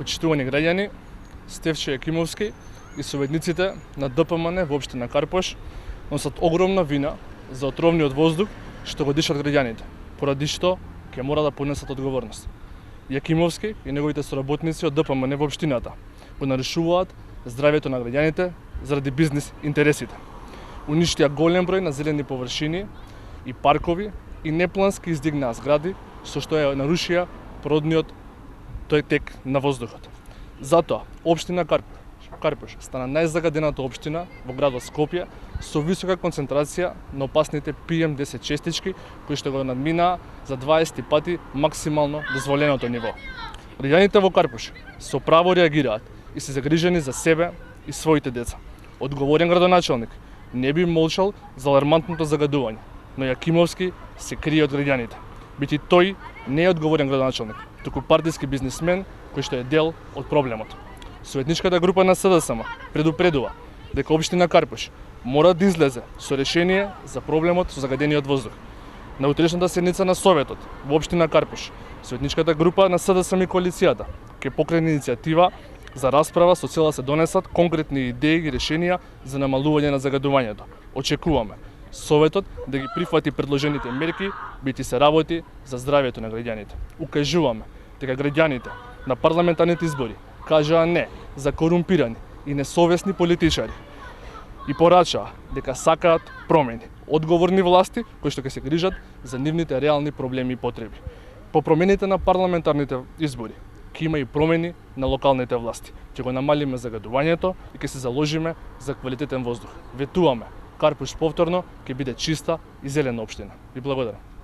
Почитувани граѓани, Стефче Екимовски и советниците на ДПМН во општина Карпош носат огромна вина за отровниот воздух што го дишат граѓаните, поради што ќе мора да понесат одговорност. Јакимовски и неговите соработници од ДПМН во општината го нарушуваат здравјето на граѓаните заради бизнис интересите. Уништија голем број на зелени површини и паркови и неплански издигнаа згради со што ја нарушија природниот тек на воздухот. Затоа, општина Карпош стана најзагадената општина во градот Скопје со висока концентрација на опасните PM10 честички кои што го надминаа за 20 пати максимално дозволеното ниво. Граѓаните во Карпош со право реагираат и се загрижени за себе и своите деца. Одговорен градоначалник не би молчал за алармантното загадување, но Јакимовски се крие од граѓаните, бидејќи тој не е одговорен градоначалник, туку партиски бизнисмен кој што е дел од проблемот. Советничката група на СДСМ предупредува дека општина Карпош мора да излезе со решение за проблемот со загадениот воздух. На утрешната седница на Советот во општина Карпош, советничката група на СДСМ и коалицијата ќе покрене иницијатива за расправа со цел да се донесат конкретни идеи и решенија за намалување на загадувањето. Очекуваме Советот да ги прифати предложените мерки, бидејќи се работи за здравјето на граѓаните. Укажуваме дека граѓаните на парламентарните избори кажаа не за корумпирани и несовесни политичари и порачаа дека сакаат промени, одговорни власти кои што ќе се грижат за нивните реални проблеми и потреби. По промените на парламентарните избори ќе има и промени на локалните власти. Ќе го намалиме загадувањето и ќе се заложиме за квалитетен воздух. Ветуваме, Карпош повторно ќе биде чиста и зелена општина. Ви благодарам.